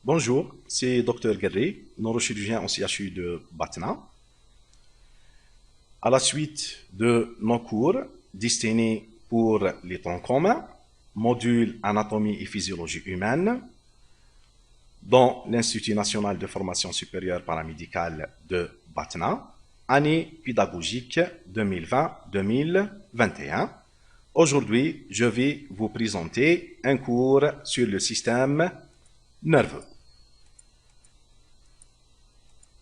Bonjour, c'est Dr Guerré, neurochirurgien au CHU de Batna. À la suite de nos cours destinés pour les troncs communs, module anatomie et physiologie humaine, dans l'Institut national de formation supérieure paramédicale de Batna, année pédagogique 2020-2021. Aujourd'hui, je vais vous présenter un cours sur le système nerveux.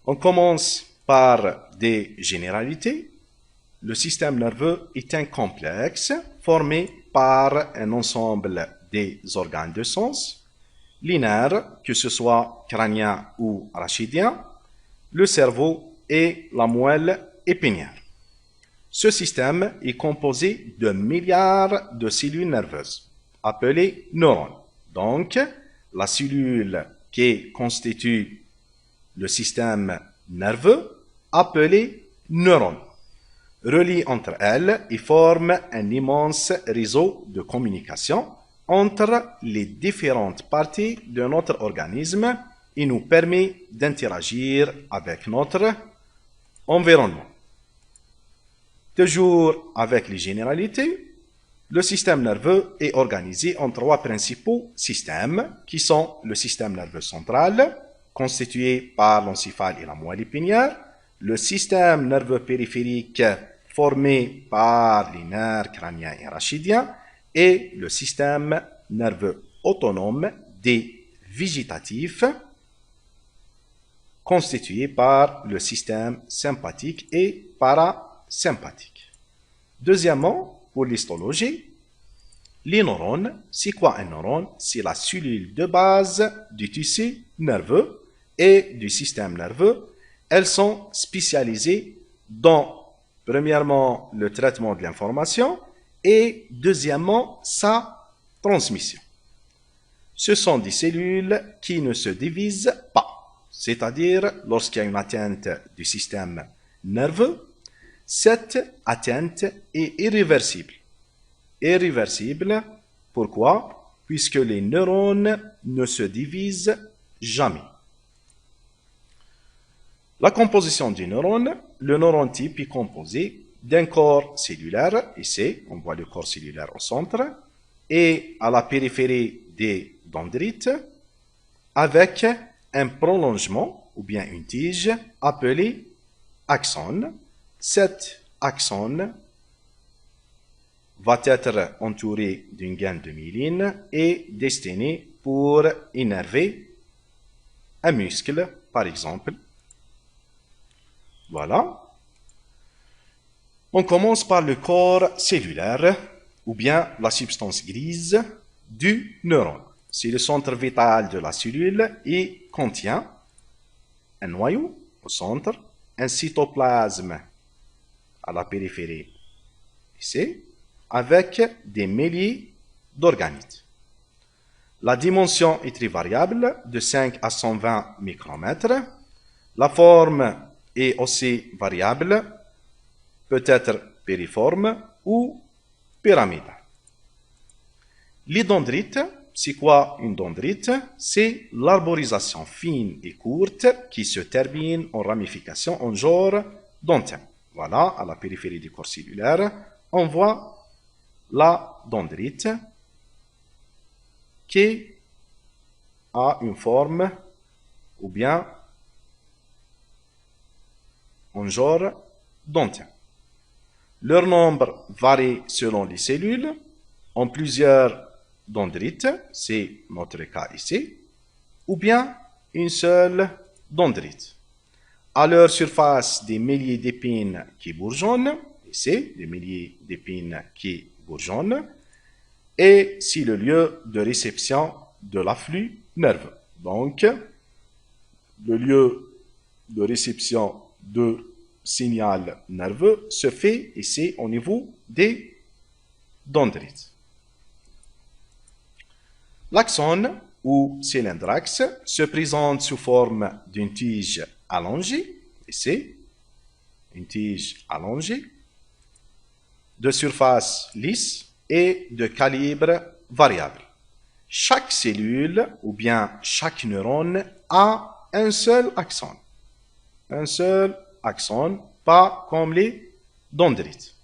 On commence par des généralités. Le système nerveux est un complexe formé par un ensemble des organes de sens, les nerfs, que ce soit crânien ou rachidien, le cerveau et la moelle épinière. Ce système est composé de milliards de cellules nerveuses, appelées neurones. Donc, la cellule qui constitue le système nerveux, appelé neurone, relie entre elles et forme un immense réseau de communication entre les différentes parties de notre organisme et nous permet d'interagir avec notre environnement. Toujours avec les généralités, le système nerveux est organisé en trois principaux systèmes qui sont le système nerveux central, constitué par l'encéphale et la moelle épinière, le système nerveux périphérique formé par les nerfs crâniens et rachidiens, et le système nerveux autonome des végétatifs, constitué par le système sympathique et parasympathique. Deuxièmement, pour l'histologie, les neurones, c'est quoi un neurone? C'est la cellule de base du tissu nerveux et du système nerveux. Elles sont spécialisées dans, premièrement, le traitement de l'information et, deuxièmement, sa transmission. Ce sont des cellules qui ne se divisent pas, c'est-à-dire lorsqu'il y a une atteinte du système nerveux, cette atteinte est irréversible. Irréversible, pourquoi? Puisque les neurones ne se divisent jamais. La composition du neurone, le neurone type est composé d'un corps cellulaire, ici, on voit le corps cellulaire au centre, et à la périphérie des dendrites, avec un prolongement, ou bien une tige, appelée axone. Cet axone va être entouré d'une gaine de myéline et destiné pour innerver un muscle, par exemple. Voilà. On commence par le corps cellulaire, ou bien la substance grise du neurone. C'est le centre vital de la cellule et contient un noyau au centre, un cytoplasme à la périphérie, ici, avec des milliers d'organites. La dimension est très variable, de 5 à 120 micromètres. La forme est aussi variable, peut être périforme ou pyramidale. Les dendrites, c'est quoi une dendrite? C'est l'arborisation fine et courte qui se termine en ramification en genre dentin. Voilà, à la périphérie du corps cellulaire, on voit la dendrite qui a une forme ou bien en genre dentin. Leur nombre varie selon les cellules. En plusieurs dendrites, c'est notre cas ici, ou bien une seule dendrite. À leur surface, des milliers d'épines qui bourgeonnent, ici, des milliers d'épines qui bourgeonnent, et c'est le lieu de réception de l'afflux nerveux. Donc, le lieu de réception de signal nerveux se fait ici au niveau des dendrites. L'axone ou cylindre-axe se présente sous forme d'une tige allongée, ici, une tige allongée, de surface lisse et de calibre variable. chaque cellule ou bien chaque neurone a un seul axone. Un seul axone, pas comme les dendrites.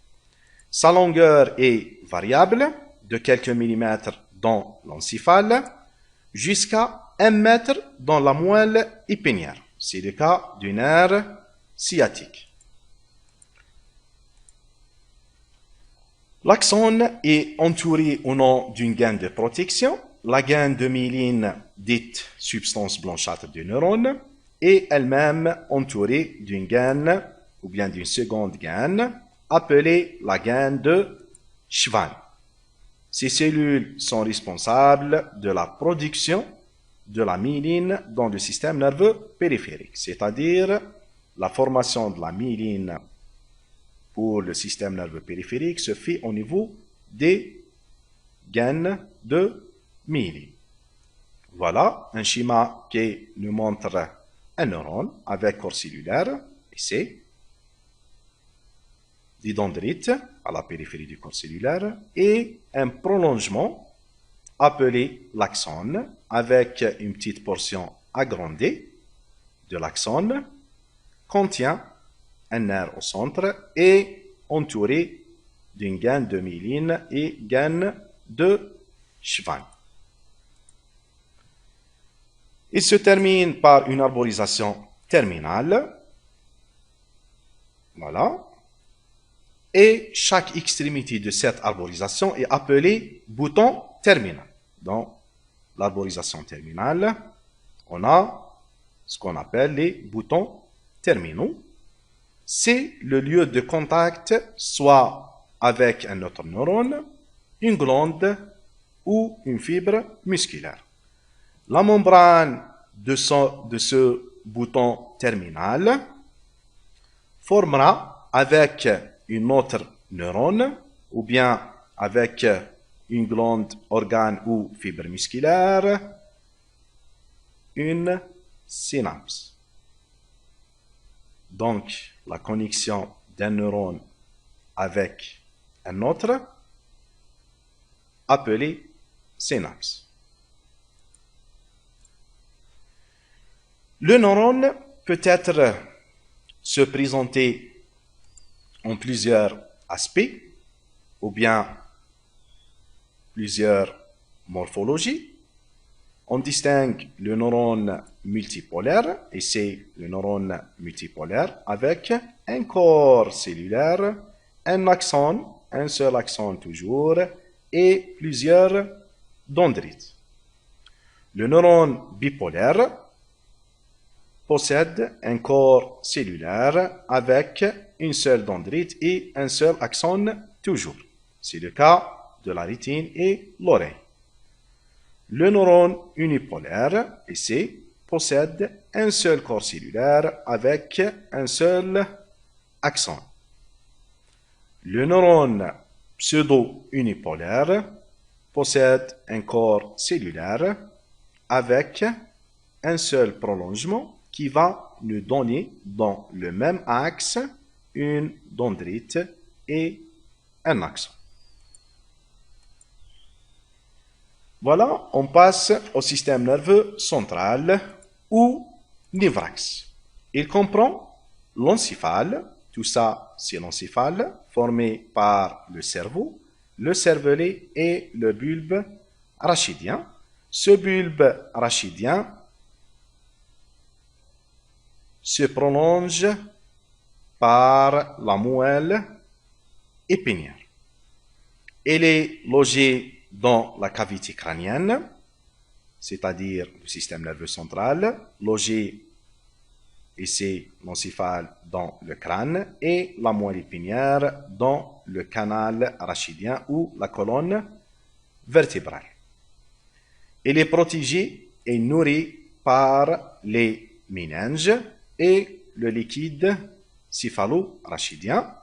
Sa longueur est variable de quelques millimètres dans l'encéphale jusqu'à 1 mètre dans la moelle épinière. C'est le cas du nerf sciatique. L'axone est entouré au nom d'une gaine de protection. La gaine de myéline, dite substance blanchâtre du neurone, est elle-même entourée d'une gaine ou bien d'une seconde gaine appelée la gaine de Schwann. Ces cellules sont responsables de la production de la myéline dans le système nerveux périphérique, c'est-à-dire la formation de la myéline pour le système nerveux périphérique se fait au niveau des gaines de myéline. Voilà un schéma qui nous montre un neurone avec corps cellulaire, ici, des dendrites à la périphérie du corps cellulaire et un prolongement appelé l'axone avec une petite portion agrandie de l'axone contient un nerf au centre et entouré d'une gaine de myéline et gaine de Schwann. Il se termine par une arborisation terminale. Voilà. Et chaque extrémité de cette arborisation est appelée bouton terminal. Dans l'arborisation terminale, on a ce qu'on appelle les boutons terminaux. C'est le lieu de contact soit avec un autre neurone, une glande ou une fibre musculaire. La membrane de ce bouton terminal formera avec une autre neurone ou bien avec une glande, organe ou fibre musculaire une synapse. Donc, la connexion d'un neurone avec un autre appelé synapse. Le neurone peut se présenter en plusieurs aspects ou bien plusieurs morphologies. On distingue le neurone multipolaire, et c'est le neurone multipolaire avec un corps cellulaire, un axone, un seul axone toujours, et plusieurs dendrites. Le neurone bipolaire possède un corps cellulaire avec une seule dendrite et un seul axone toujours. C'est le cas de la rétine et l'oreille. Le neurone unipolaire, ici, possède un seul corps cellulaire avec un seul axone. Le neurone pseudo-unipolaire possède un corps cellulaire avec un seul prolongement qui va nous donner dans le même axe une dendrite et un axone. Voilà, on passe au système nerveux central ou névraxe. Il comprend l'encéphale, tout ça c'est l'encéphale, formé par le cerveau, le cervelet et le bulbe rachidien. Ce bulbe rachidien se prolonge par la moelle épinière. Elle est logée dans la cavité crânienne, c'est-à-dire le système nerveux central, logé ici l'encéphale dans le crâne et la moelle épinière dans le canal rachidien ou la colonne vertébrale. Elle est protégée et nourrie par les méninges et le liquide céphalo-rachidien.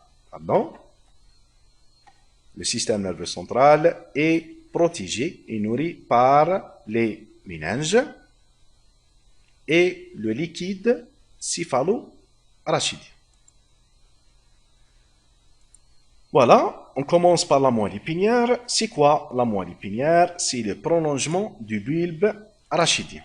Le système nerveux central est protégé et nourri par les méninges et le liquide céphalo-rachidien. Voilà, on commence par la moelle épinière. C'est quoi la moelle épinière? C'est le prolongement du bulbe arachidien.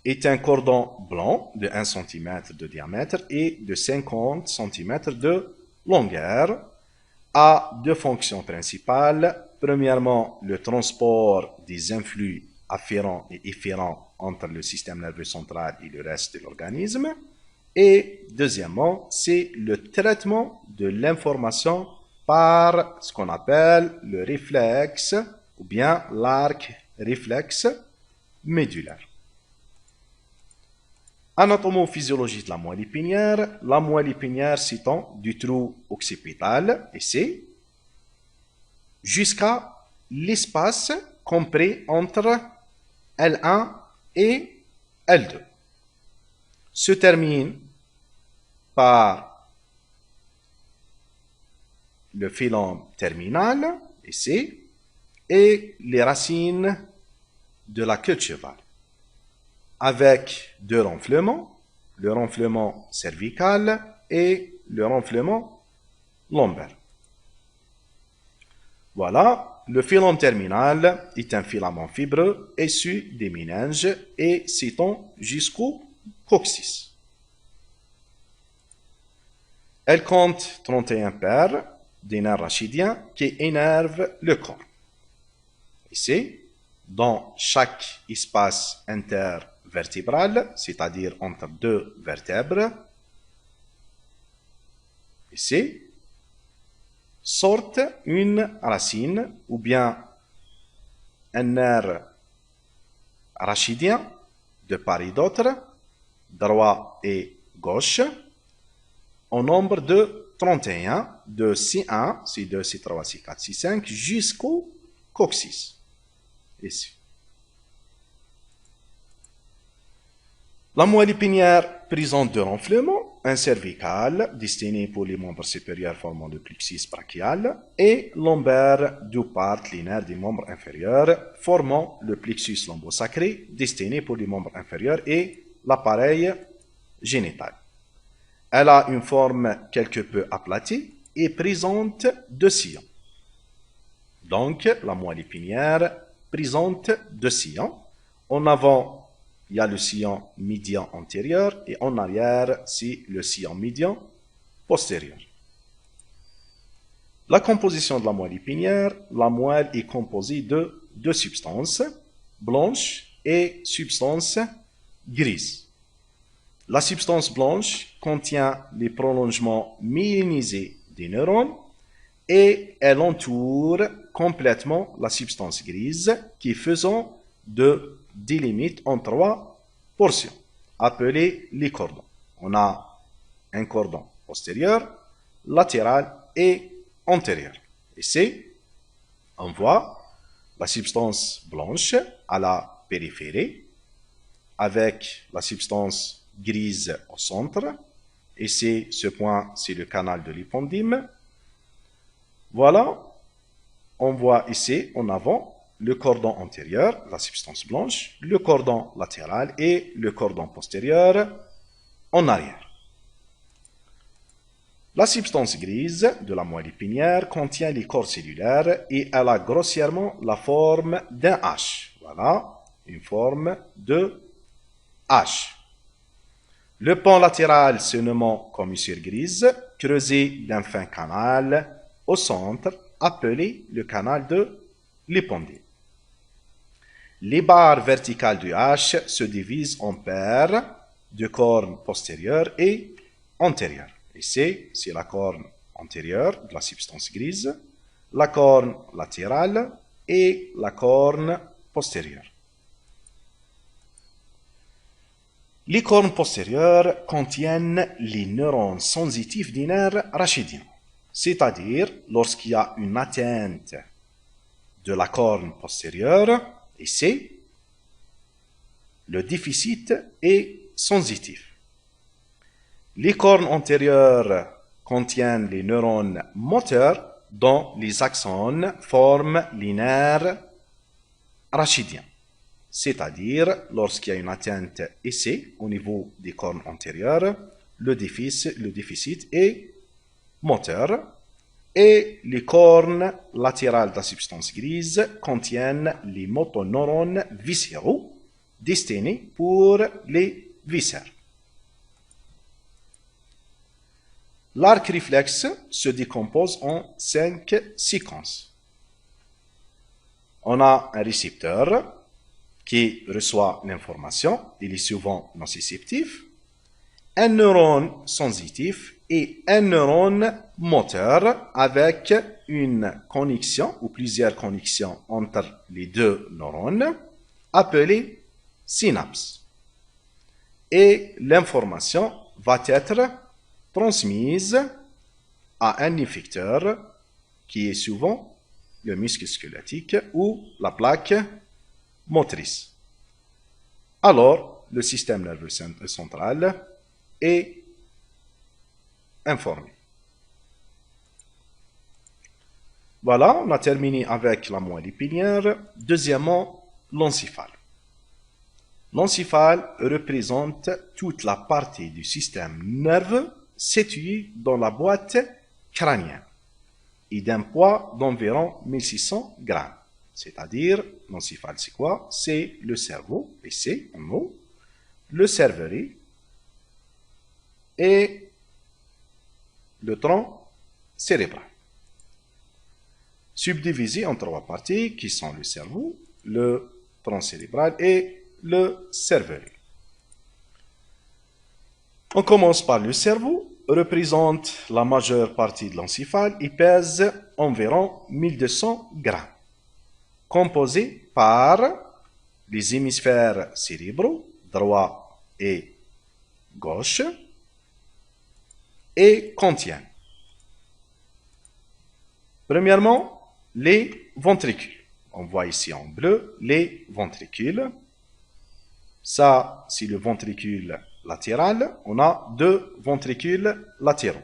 Est un cordon blanc de 1 cm de diamètre et de 50 cm de longueur, a deux fonctions principales. Premièrement, le transport des influx afférents et efférents entre le système nerveux central et le reste de l'organisme. Et deuxièmement, c'est le traitement de l'information par ce qu'on appelle le réflexe ou bien l'arc réflexe médulaire. Anatomophysiologie de la moelle épinière. La moelle épinière s'étend du trou occipital, ici, jusqu'à l'espace compris entre L1 et L2. Se termine par le filon terminal, ici, et les racines de la queue de cheval, avec deux renflements, le renflement cervical et le renflement lombaire. Voilà, le filon terminal est un filament fibreux issu des méninges et s'étend jusqu'au coccyx. Elle compte 31 paires des nerfs rachidiens qui énervent le corps. Ici, dans chaque espace intervertébral, c'est-à-dire entre deux vertèbres, ici, sortent une racine ou bien un nerf rachidien de part et d'autre, droit et gauche, au nombre de 31, de C1, C2, C3, C4, C5, jusqu'au coccyx. Ici. La moelle épinière présente deux renflements, un cervical destiné pour les membres supérieurs formant le plexus brachial et lombaire d'où partent les nerfs des membres inférieurs formant le plexus lombosacré destiné pour les membres inférieurs et l'appareil génital. Elle a une forme quelque peu aplatie et présente deux sillons. Donc, la moelle épinière présente deux sillons. En avant, il y a le sillon médian antérieur et en arrière, c'est le sillon médian postérieur. La composition de la moelle épinière, la moelle est composée de deux substances, blanches et substances grises. La substance blanche contient les prolongements myélinisés des neurones et elle entoure complètement la substance grise qui faisant des limites en trois portions, appelées les cordons. On a un cordon postérieur, latéral et antérieur. Ici, on voit la substance blanche à la périphérie avec la substance grise au centre. Ici, ce point, c'est le canal de l'épendyme. Voilà, on voit ici en avant le cordon antérieur, la substance blanche, le cordon latéral et le cordon postérieur en arrière. La substance grise de la moelle épinière contient les corps cellulaires et elle a grossièrement la forme d'un H. Voilà, une forme de H. Le pan latéral se nommant commissure grise, creusé d'un fin canal au centre, appelé le canal de l'épendyme. Les barres verticales du H se divisent en paires de cornes postérieures et antérieures. Ici, c'est la corne antérieure de la substance grise, la corne latérale et la corne postérieure. Les cornes postérieures contiennent les neurones sensitifs des nerfs rachidiens, c'est-à-dire lorsqu'il y a une atteinte de la corne postérieure, ici, le déficit est sensitif. Les cornes antérieures contiennent les neurones moteurs dont les axones forment les nerfs rachidiens. C'est-à-dire, lorsqu'il y a une atteinte ici, au niveau des cornes antérieures, le déficit est moteur. Et les cornes latérales de la substance grise contiennent les motoneurones viscéraux destinés pour les viscères. L'arc réflexe se décompose en 5 séquences. On a un récepteur qui reçoit l'information, il est souvent nociceptif, un neurone sensitif et un neurone moteur avec une connexion ou plusieurs connexions entre les deux neurones appelée synapse. Et l'information va être transmise à un effecteur qui est souvent le muscle squelettique ou la plaque motrice. Alors, le système nerveux central est informé. Voilà, on a terminé avec la moelle épinière. Deuxièmement, l'encéphale. L'encéphale représente toute la partie du système nerveux située dans la boîte crânienne et d'un poids d'environ 1600 grammes. C'est-à-dire, l'encéphale, c'est quoi? C'est le cerveau, et c'est un mot, le cervelet et le tronc cérébral. Subdivisé en 3 parties qui sont le cerveau, le tronc cérébral et le cervelet. On commence par le cerveau, représente la majeure partie de l'encéphale et pèse environ 1200 grammes, composé par les hémisphères cérébraux, droit et gauche, et contient, premièrement, les ventricules. On voit ici en bleu les ventricules. Ça, c'est le ventricule latéral. On a 2 ventricules latéraux.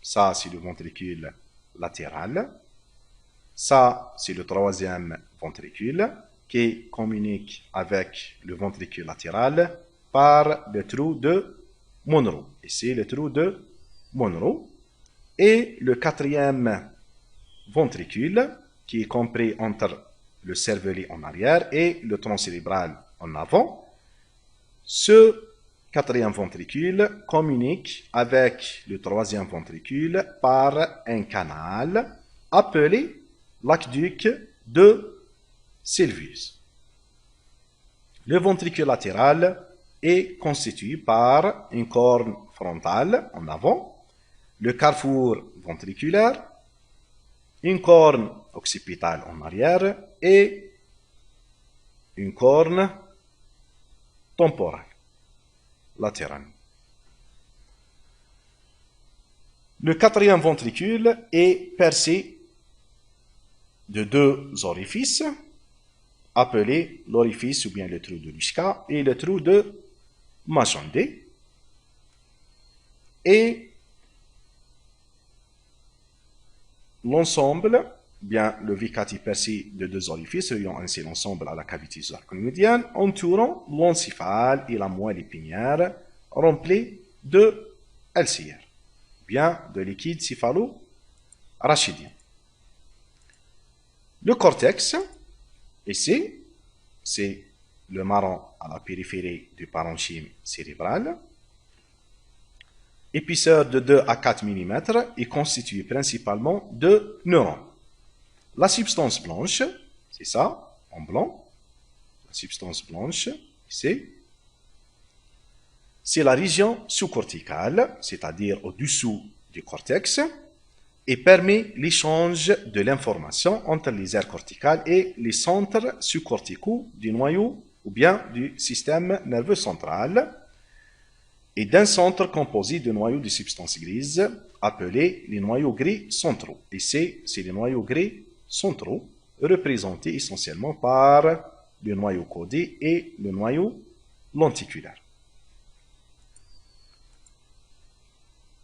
Ça, c'est le ventricule latéral. Ça, c'est le 3e ventricule qui communique avec le ventricule latéral par le trou de Monro. Ici, le trou de Monro. Et le 4e ventricule qui est compris entre le cervelet en arrière et le tronc cérébral en avant. Ce 4e ventricule communique avec le 3e ventricule par un canal appelé l'aqueduc de Sylvius. Le ventricule latéral est constitué par une corne frontale en avant, le carrefour ventriculaire, une corne occipitale en arrière et une corne temporale latérale. Le 4e ventricule est percé de 2 orifices appelés l'orifice ou bien le trou de Luschka et le trou de Majondé. Et l'ensemble, bien le vicati percé de 2 orifices, reliant ainsi l'ensemble à la cavité thoracoïdienne, entourant l'encéphale et la moelle épinière, remplie de LCR, bien de liquide céphalo-rachidien. Le cortex, ici, c'est le marron à la périphérie du parenchyme cérébral. Épaisseur de 2 à 4 mm est constitué principalement de neurones. La substance blanche, c'est ça, en blanc, la substance blanche, ici, c'est la région sous-corticale, c'est-à-dire au-dessous du cortex, et permet l'échange de l'information entre les aires corticales et les centres sous-corticaux du noyau ou bien du système nerveux central, et d'un centre composé de noyaux de substances grises appelés les noyaux gris centraux. Ici, c'est les noyaux gris centraux représentés essentiellement par le noyau codé et le noyau lenticulaire.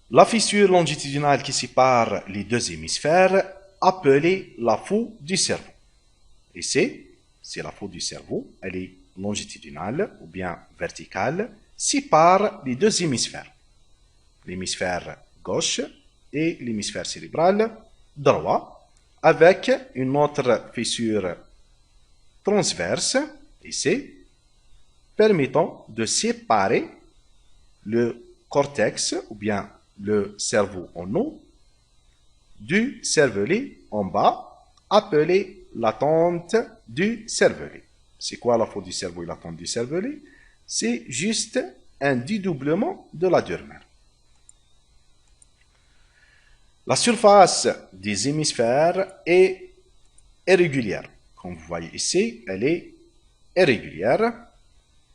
La fissure longitudinale qui sépare les 2 hémisphères, appelée la foue du cerveau. Ici, c'est la foue du cerveau, elle est longitudinale ou bien verticale, sépare les 2 hémisphères, l'hémisphère gauche et l'hémisphère cérébral, droit avec une autre fissure transverse, ici, permettant de séparer le cortex ou bien le cerveau en haut du cervelet en bas, appelé l'attente du cervelet. C'est quoi la faute du cerveau et l'attente du cervelet? C'est juste un dédoublement de la durmère. La surface des hémisphères est irrégulière. Comme vous voyez ici, elle est irrégulière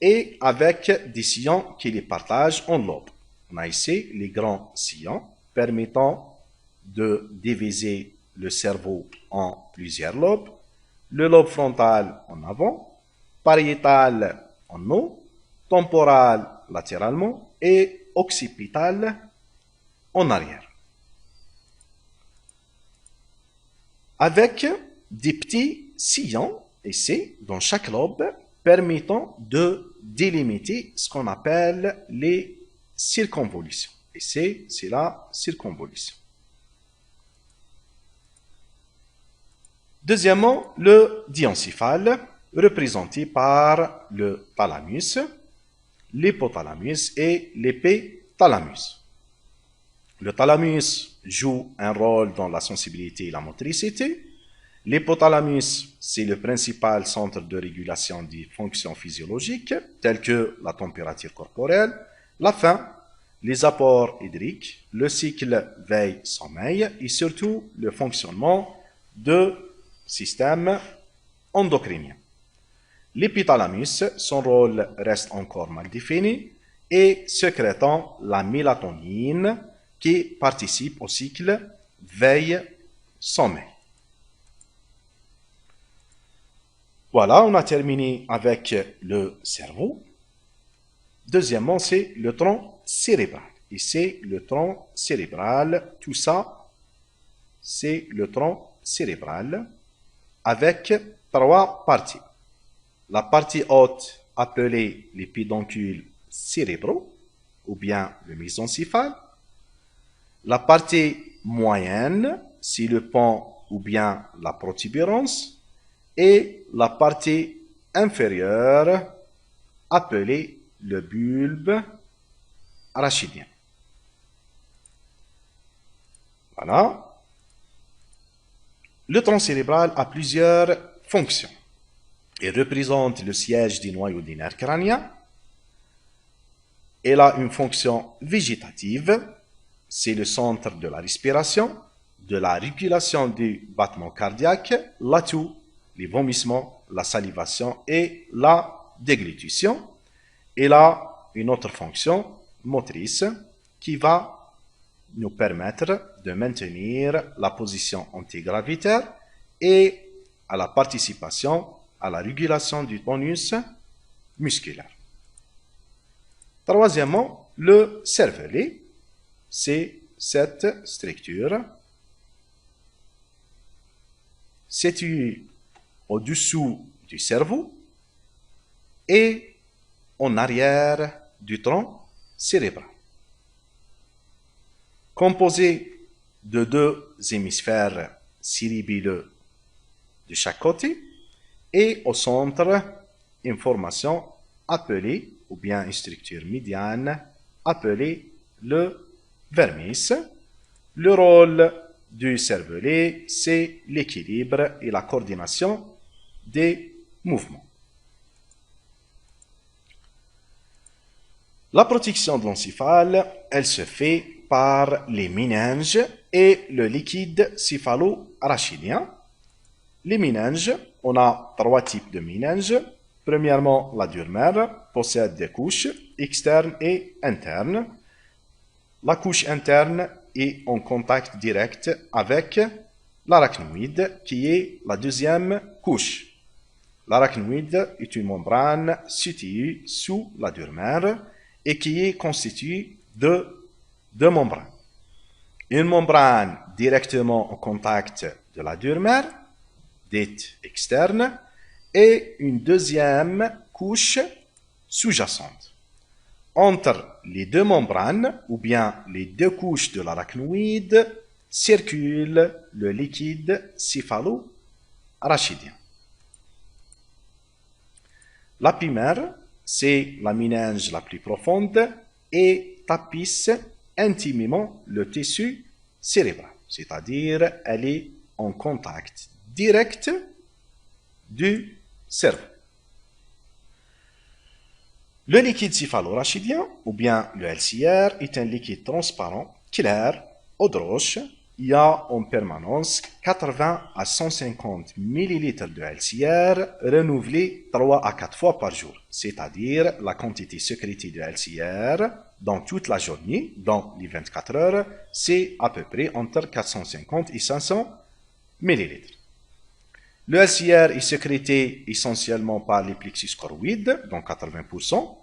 et avec des sillons qui les partagent en lobes. On a ici les grands sillons permettant de diviser le cerveau en plusieurs lobes. Le lobe frontal en avant, pariétal en haut, temporal latéralement et occipital en arrière. Avec des petits sillons ici dans chaque lobe permettant de délimiter ce qu'on appelle les circonvolutions. Ici, c'est la circonvolution. Deuxièmement, le diencéphale, représenté par le thalamus, l'hypothalamus et l'épithalamus. Le thalamus joue un rôle dans la sensibilité et la motricité. L'hypothalamus, c'est le principal centre de régulation des fonctions physiologiques, telles que la température corporelle, la faim, les apports hydriques, le cycle veille-sommeil et surtout le fonctionnement du système endocrinien. L'hypothalamus, son rôle reste encore mal défini et sécrétant la mélatonine qui participe au cycle veille-sommeil. Voilà, on a terminé avec le cerveau. Deuxièmement, c'est le tronc cérébral. Et c'est le tronc cérébral. Tout ça, c'est le tronc cérébral avec trois parties. La partie haute, appelée les pédoncules cérébraux, ou bien le mésencéphale. La partie moyenne, c'est le pont ou bien la protubérance. Et la partie inférieure, appelée le bulbe arachidien. Voilà. Le tronc cérébral a plusieurs fonctions. Il représente le siège des noyaux des nerfs crâniens. Il a une fonction végétative. C'est le centre de la respiration, de la régulation du battement cardiaque, l'atout, les vomissements, la salivation et la déglutition. Il a une autre fonction motrice qui va nous permettre de maintenir la position antigravitaire et à la participation à la régulation du tonus musculaire. Troisièmement, le cervelet, c'est cette structure située au-dessous du cerveau et en arrière du tronc cérébral. Composé de deux hémisphères cérébelleux de chaque côté et au centre une formation appelée, ou bien une structure médiane appelée le vermis. Le rôle du cervelet, c'est l'équilibre et la coordination des mouvements. La protection de l'encéphale, elle se fait par les méninges et le liquide céphalo-arachidien. Les méninges, on a trois types de méninges. Premièrement, la durmère possède des couches externes et internes. La couche interne est en contact direct avec l'arachnoïde, qui est la deuxième couche. L'arachnoïde est une membrane située sous la durmère et qui est constituée de deux membranes. Une membrane directement en contact de la durmère, dite externe, et une deuxième couche sous-jacente. Entre les deux membranes, ou bien les deux couches de l'arachnoïde, circule le liquide céphalo-rachidien. La primaire, c'est la méninge la plus profonde et tapisse intimement le tissu cérébral, c'est-à-dire elle est en contact direct du cerveau. Le liquide céphalo-rachidien, ou bien le LCR, est un liquide transparent, clair, eau de roche. Il y a en permanence 80 à 150 ml de LCR renouvelés 3 à 4 fois par jour, c'est-à-dire la quantité sécrétée de LCR dans toute la journée, dans les 24 heures, c'est à peu près entre 450 et 500 ml. Le LCR est sécrété essentiellement par les plexus choroïdes, dans 80%,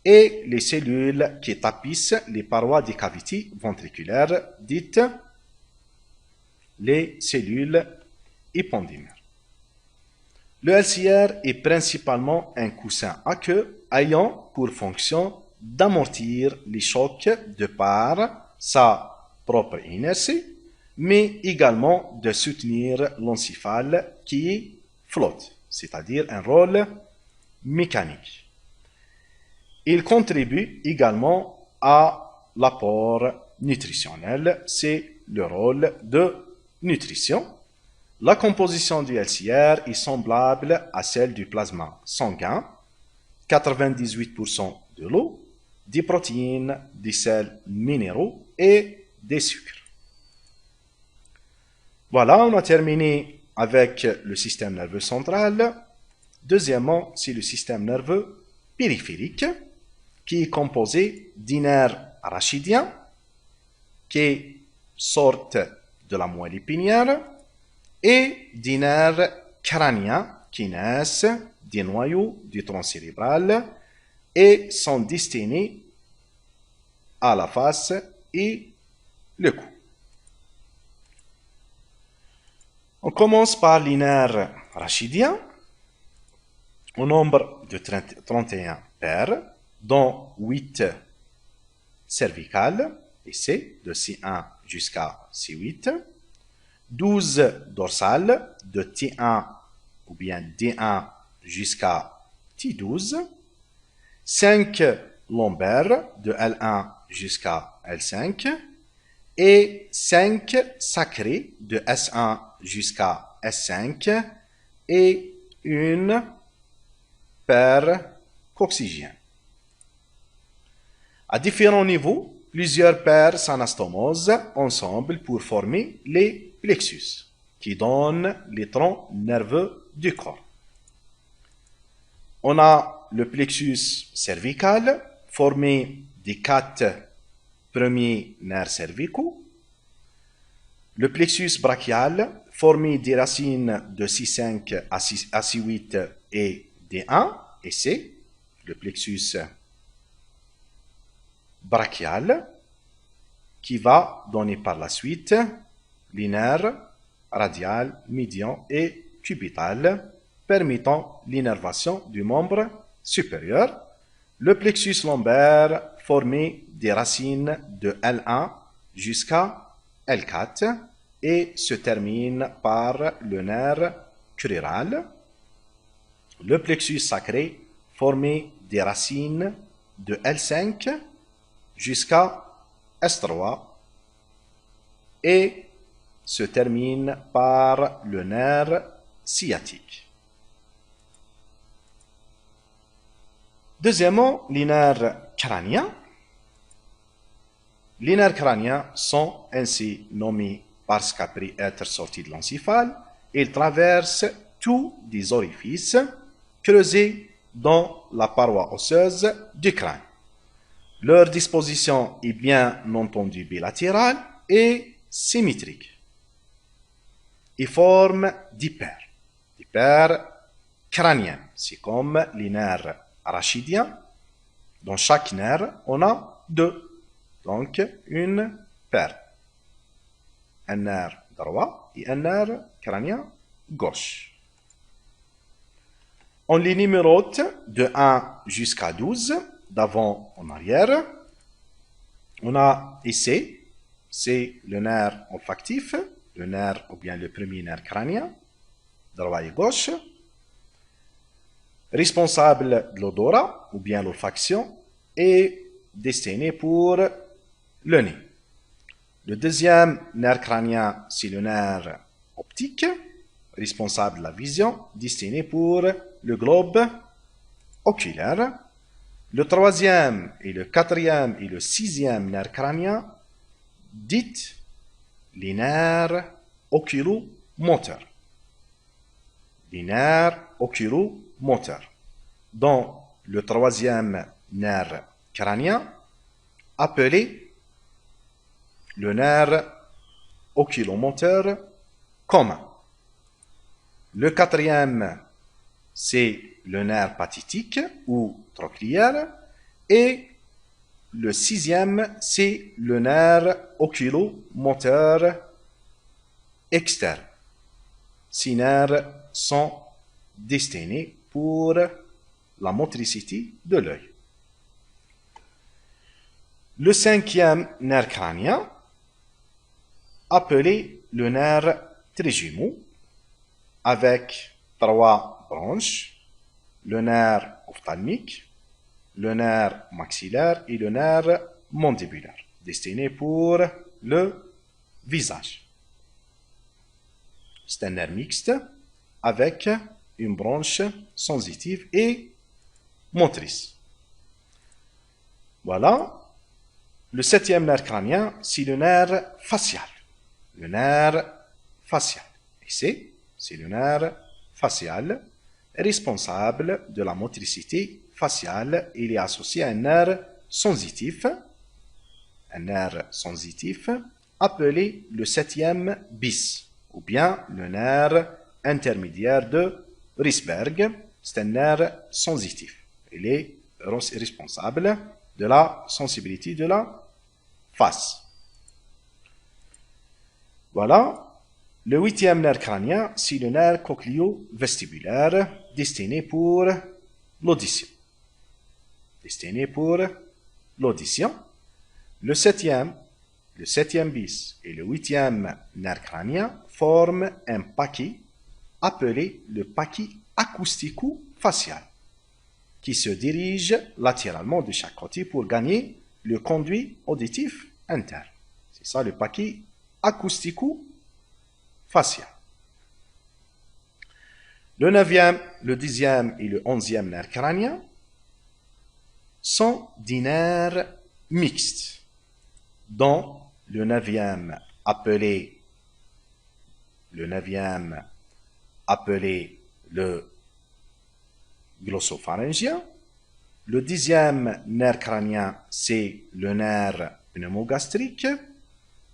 et les cellules qui tapissent les parois des cavités ventriculaires, dites les cellules épendymères. Le LCR est principalement un coussin aqueux ayant pour fonction d'amortir les chocs de par sa propre inertie, mais également de soutenir l'encéphale qui flotte, c'est-à-dire un rôle mécanique. Il contribue également à l'apport nutritionnel, c'est le rôle de nutrition. La composition du LCR est semblable à celle du plasma sanguin, 98% de l'eau, des protéines, des sels minéraux et des sucres. Voilà, on a terminé avec le système nerveux central. Deuxièmement, c'est le système nerveux périphérique qui est composé d'un nerf rachidien qui sortent de la moelle épinière et des nerfs crâniens qui naissent des noyaux du tronc cérébral et sont destinés à la face et le cou. On commence par les nerfs rachidiens au nombre de 31 paires, dont 8 cervicales, et c'est de C1 jusqu'à C8, 12 dorsales de T1 ou bien D1 jusqu'à T12, 5 lombaires de L1 jusqu'à L5 et 5 sacrés de S1 jusqu'à S5 et une paire coccygienne. À différents niveaux, plusieurs paires s'anastomosent ensemble pour former les plexus, qui donnent les troncs nerveux du corps. On a le plexus cervical, formé des 4 premiers nerfs cervicaux. Le plexus brachial, formé des racines de C5 à C8 et D1 et C. Le plexus brachial, qui va donner par la suite les nerfs radial, médian et cubital, permettant l'innervation du membre supérieur. Le plexus lombaire, formé des racines de L1 jusqu'à L4 et se termine par le nerf crural. Le plexus sacré, formé des racines de L5 jusqu'à S3 et se termine par le nerf sciatique. Deuxièmement, les nerfs crâniens. Les nerfs crâniens sont ainsi nommés parce qu'après être sortis de l'encéphale, ils traversent tous les orifices creusés dans la paroi osseuse du crâne. Leur disposition est bien entendu bilatérale et symétrique. Ils forment des paires crâniennes. C'est comme les nerfs rachidiens. Dans chaque nerf, on a 2. Donc, une paire. Un nerf droit et un nerf crânien gauche. On les numérote de 1 jusqu'à 12, d'avant en arrière. On a ici c'est le nerf olfactif, le nerf ou bien le premier nerf crânien, droit et gauche, responsable de l'odorat ou bien l'olfaction et destiné pour le nez. Le deuxième nerf crânien, c'est le nerf optique, responsable de la vision, destiné pour le globe oculaire. Le troisième et le quatrième et le sixième nerf crânien, dites les nerfs oculomoteurs. Les nerfs oculomoteurs. Dans le troisième nerf crânien, appelé le nerf oculomoteur commun. Le quatrième, c'est le nerf pathétique ou trochléaire. Et le sixième, c'est le nerf oculomoteur externe. Ces nerfs sont destinés pour la motricité de l'œil. Le cinquième nerf crânien, appelé le nerf trijumeau, avec 3 branches, le nerf ophtalmique, le nerf maxillaire et le nerf mandibulaire, destiné pour le visage. C'est un nerf mixte avec une branche sensitive et motrice. Voilà. Le septième nerf crânien, c'est le nerf facial. Le nerf facial. Ici, c'est le nerf facial responsable de la motricité faciale. Il est associé à un nerf sensitif appelé le septième bis, ou bien le nerf intermédiaire de Rysberg. C'est un nerf sensitif. Il est responsable de la sensibilité de la face. Voilà. Le huitième nerf crânien, c'est le nerf cochléo-vestibulaire, destiné pour l'audition. Le septième bis et le huitième nerf crânien forment un paquet appelé le paquet acoustico-facial, qui se dirige latéralement de chaque côté pour gagner le conduit auditif interne. C'est ça le paquet acoustico-facial. Le 9e, le 10e et le 11e nerf crânien sont des nerfs mixtes, dont le 9e appelé le glossopharyngien. Le 10e nerf crânien, c'est le nerf pneumogastrique.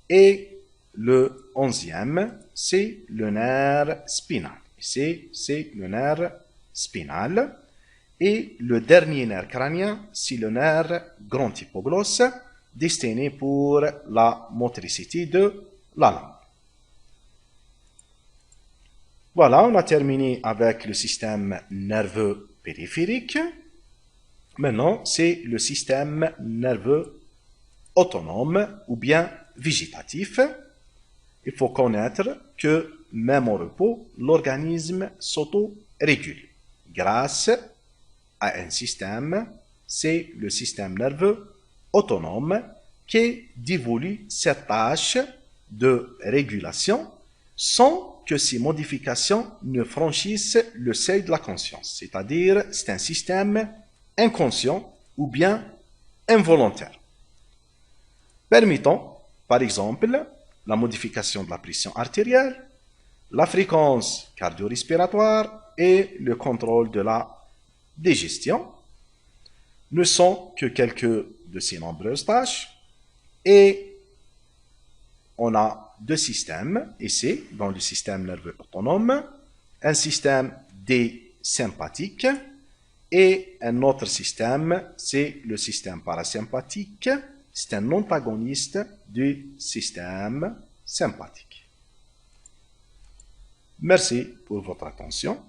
Et le 11e, c'est le nerf spinal. Ici, c'est le nerf spinal. Et le dernier nerf crânien, c'est le nerf grand hypoglosse, destiné pour la motricité de la langue. Voilà, on a terminé avec le système nerveux périphérique. Maintenant, c'est le système nerveux autonome ou bien végétatif. Il faut connaître que même au repos, l'organisme s'auto-régule grâce à un système, c'est le système nerveux autonome qui dévolue cette tâche de régulation sans que ces modifications ne franchissent le seuil de la conscience. C'est-à-dire, c'est un système inconscient ou bien involontaire, permettant, par exemple, la modification de la pression artérielle, la fréquence cardio-respiratoire et le contrôle de la digestion ne sont que quelques de ces nombreuses tâches. Et on a deux systèmes ici, dans le système nerveux autonome, un système désympathique et un autre système, c'est le système parasympathique. C'est un antagoniste du système sympathique. Merci pour votre attention.